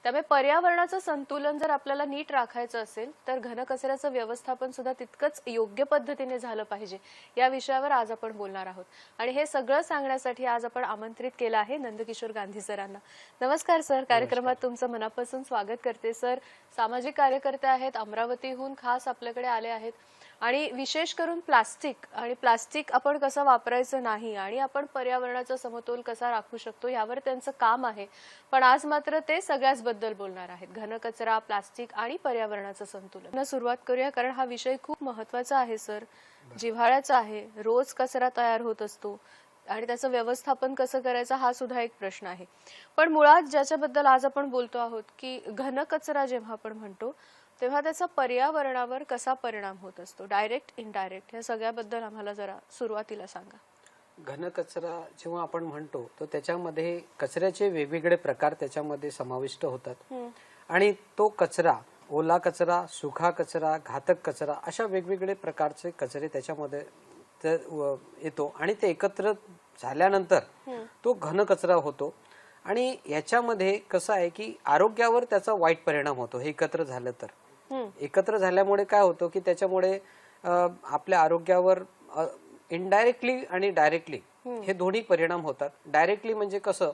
त्यामुळे पर्यावरणाचं संतुलन जर आपल्याला नीट राखायचं असेल तर घनकचऱ्याचं व्यवस्थापन सुद्धा तितकंच योग्य पद्धतीने झालं पाहिजे या विषयावर आज आपण बोलणार आहोत। आणि हे सगळं सांगण्यासाठी आज आपण आमंत्रित केलं आहे नंदकिशोर गांधी सरांना। नमस्कार सर, कार्यक्रमात तुमचं मनापासून स्वागत करते। सर सामाजिक कार्यकर्ते आहेत, अमरावतीहून खास आपल्याकडे आले आहेत आणि विशेष करून प्लास्टिक आपण कसं वापरायचं नाही आणि आपण पर्यावरणाचा समतोल कसा राखू शकतो यावर त्यांचं काम आहे। पण आज मात्र ते सगळ्याच बद्दल बोलणार आहेत, घनकचरा, प्लास्टिक आणि पर्यावरणाचं संतुलन। सुरुवात करूया कारण हा विषय खूप महत्त्वाचा आहे सर, जिव्हाळ्याचा आहे। रोज कचरा तयार होत असतो आणि त्याचं व्यवस्थापन कसं करायचं हा सुद्धा एक प्रश्न आहे। पण मुळात ज्याच्याबद्दल आज आपण बोलतो आहोत की घनकचरा जेव्हा आपण म्हणतो तेव्हा त्याचा पर्यावरणावर कसा परिणाम होत असतो, डायरेक्ट इनडायरेक्ट, या सगळ्याबद्दल आम्हाला जरा सुरुवातीला सांगा। घनकचरा जेव्हा आपण म्हणतो तर त्याच्यामध्ये कचऱ्याचे वेगवेगळे प्रकार त्याच्यामध्ये समाविष्ट होतात आणि तो कचरा, ओला कचरा, सुखा कचरा, घातक कचरा अशा वेगवेगळे प्रकारचे कचरे त्याच्यामध्ये येतो आणि ते एकत्र झाल्यानंतर तो घनकचरा होतो। आणि याच्यामध्ये कसं आहे की आरोग्यावर त्याचा वाईट परिणाम होतो। हे एकत्र झालं तर एकत्र झाल्यामुळे काय होतं की त्याच्यामुळे आपल्या आरोग्यावर इनडायरेक्टली आणि डायरेक्टली हे दोन्ही परिणाम होतात। डायरेक्टली म्हणजे कसं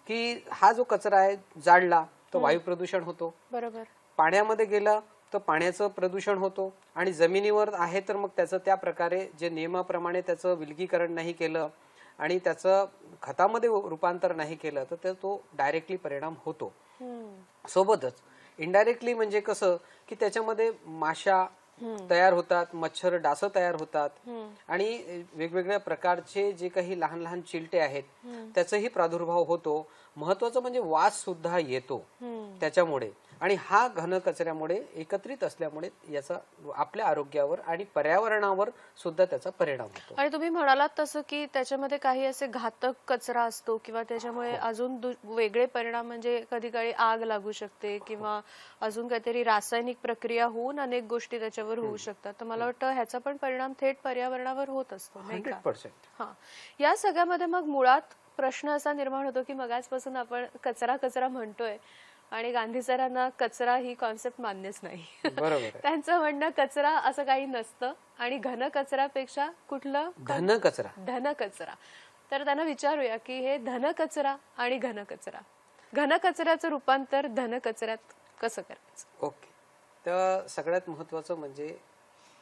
की हा जो कचरा आहे जाळला तर वायू प्रदूषण होतो, बरोबर, पाण्यामध्ये गेला तर पाण्याचं प्रदूषण होतो आणि जमिनीवर आहे तर मग त्याचं त्या प्रकारे जे नियमाप्रमाणे त्याचं विलगीकरण नाही केलं आणि त्याचं खतामध्ये रूपांतर नाही केलं तर तो डायरेक्टली परिणाम होतो। सोबतच इनडायरेक्टली म्हणजे कसं की त्याच्यामध्ये माशा तयार होतात, मच्छर डास तयार होतात आणि वेगवेगळ्या प्रकारचे जे काही लहान लहान चिलटे आहेत त्याचाही प्रादुर्भाव होतो। महत्वाचं म्हणजे वास सुद्धा येतो त्याच्यामुळे आणि हा घन कचऱ्यामुळे एकत्रित असल्यामुळे याचा आपल्या आरोग्यावर आणि पर्यावरणावर सुद्धा त्याचा परिणाम होतो। आणि तुम्ही म्हणालात तसं की त्याच्यामध्ये काही असे घातक कचरा असतो किंवा त्याच्यामुळे अजून वेगळे परिणाम म्हणजे कधी कधी आग लागू शकते किंवा अजून काहीतरी रासायनिक प्रक्रिया होऊन अनेक गोष्टी त्याच्यावर होऊ शकतात। तर मला वाटतं ह्याचा पण परिणाम थेट पर्यावरणावर होत असतो, नाही का? 100%। हा, या सगळ्यामध्ये मग मुळात प्रश्न असा निर्माण होतो की मगाचपासून आपण कचरा म्हणतोय आणि गांधी सरांना कचरा ही कॉन्सेप्ट मान्यच नाही। बरोबर त्यांचं म्हणणं कचरा असं काही नसतं आणि घनकचऱ्यापेक्षा कुठलं धनकचरा। तर त्यांना विचारूया की हे धनकचरा आणि घनकचऱ्याचं रूपांतर धनकचऱ्यात कसं करायचं? ओके, तर सगळ्यात महत्वाचं म्हणजे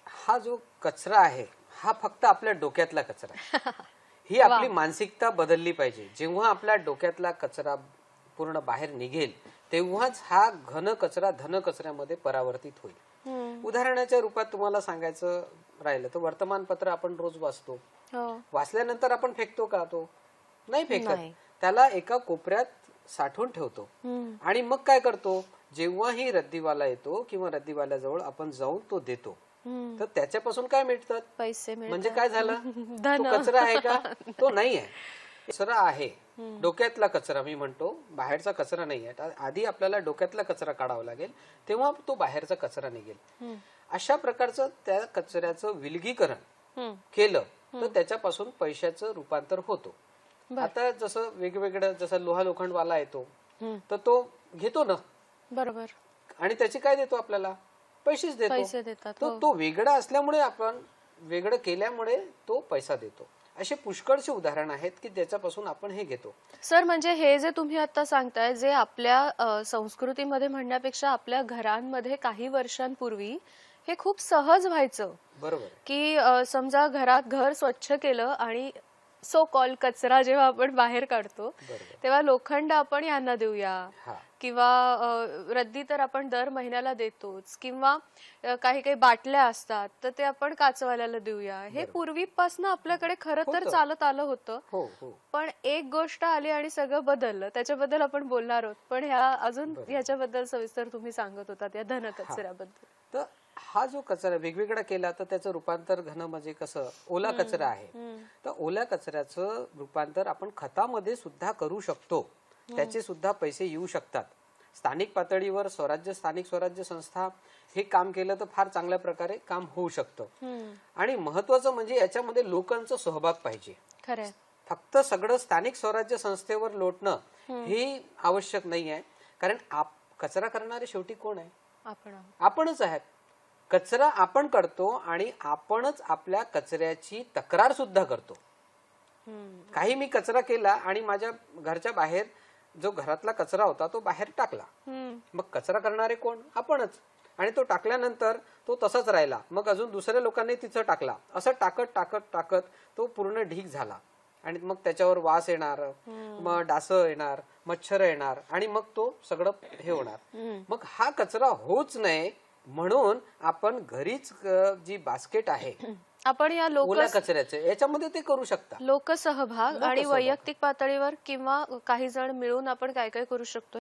हा जो कचरा आहे हा फक्त आपल्या डोक्यातला कचरा आहे। ही आपली मानसिकता बदलली पाहिजे। जेव्हा आपल्या डोक्यातला कचरा पूर्ण बाहेर निघेल तेव्हाच हा घन कचरा धन कचऱ्यामध्ये परावर्तित होईल। उदाहरणाच्या रूपात तुम्हाला सांगायचं राहिलं तर वर्तमानपत्र आपण रोज वाचतो, वाचल्यानंतर आपण फेकतो का? तो नाही फेकत, त्याला एका कोपऱ्यात साठवून ठेवतो आणि मग काय करतो, जेव्हाही रद्दीवाला येतो किंवा रद्दीवाल्याजवळ आपण जाऊन तो देतो तर त्याच्यापासून काय मिळतात? पैसे। म्हणजे काय झालं, तो कचरा आहे का? तो नाही आहे, कचरा आहे डोक्यातला कचरा। मी म्हणतो बाहेरचा कचरा नाही आहे। आधी आपल्याला डोक्यातला कचरा काढावा लागेल तेव्हा तो बाहेरचा कचरा निघेल। अशा प्रकारचं त्या कचऱ्याचं विलगीकरण केलं तर त्याच्यापासून पैशाचं रूपांतर होतो। आता जसं वेगवेगळं जसं लोहा लोखंडवाला येतो तर तो घेतो ना, बरोबर, आणि त्याचे काय देतो आपल्याला? पैसेच देतो। तो वेगळा असल्यामुळे आपण वेगळं केल्यामुळे तो पैसा देतो। असे पुष्कळचे उदाहरण आहेत की त्याच्यापासून आपण हे घेतो। सर म्हणजे हे जे तुम्ही आता सांगताय जे आपल्या संस्कृतीमध्ये म्हणण्यापेक्षा आपल्या घरांमध्ये काही वर्षांपूर्वी हे खूप सहज व्हायचं, बरोबर, की समजा घरात घर स्वच्छ केलं आणि सो कॉल कचरा जेव्हा आपण बाहेर काढतो तेव्हा लोखंड आपण यांना देऊया किंवा रद्दी तर आपण दर महिन्याला देतोच किंवा काही काही बाटल्या असतात तर ते आपण काचवाल्याला देऊया। हे पूर्वीपासून आपल्याकडे खरं तर चालत आलं होतं। पण एक गोष्ट आली आणि सगळं बदललं, त्याच्याबद्दल आपण बोलणार आहोत। पण ह्या अजून ह्याच्याबद्दल सविस्तर तुम्ही सांगत होतात या धनकचऱ्याबद्दल। तर हा जो कचरा वेगवेगळा केला तर त्याचं रूपांतर घन म्हणजे कसं, ओला कचरा आहे तर ओल्या कचऱ्याचं रूपांतर आपण खतामध्ये सुद्धा करू शकतो, त्याचे सुद्धा पैसे येऊ शकतात। स्थानिक पातळीवर स्थानिक स्वराज्य संस्था हे काम केलं तर फार चांगल्या प्रकारे काम होऊ शकतं। आणि महत्वाचं म्हणजे याच्यामध्ये लोकांचा सहभाग पाहिजे। खरं, फक्त सगळं स्थानिक स्वराज्य संस्थेवर लोटणं हे आवश्यक नाही आहे, कारण कचरा करणारे शेवटी कोण आहे? आपण आहोत. आपणच आहेत. कचरा आपण करतो आणि आपणच आपल्या कचऱ्याची तक्रार सुद्धा करतो. काही मी कचरा केला आणि माझ्या घरच्या बाहेर जो घरातला कचरा होता तो बाहेर टाकला, मग कचरा करणारे कोण? आपणच. आणि तो टाकल्यानंतर तो तसाच राहिला, मग अजून दुसऱ्या लोकांनी तिथं टाकला, असं टाकत टाकत टाकत तो पूर्ण ढीग झाला आणि मग त्याच्यावर वास येणार, मग डास येणार, मच्छर येणार आणि मग तो सगळं हे होणार. मग हा कचरा होऊच नये म्हणून आपण घरीच जी बास्केट आहे आपण या ओल्या कचऱ्याचे याच्यामध्ये ते करू शकता. लोकसहभाग आणि वैयक्तिक पातळीवर किंवा काही जण मिळून आपण काय काय करू शकतो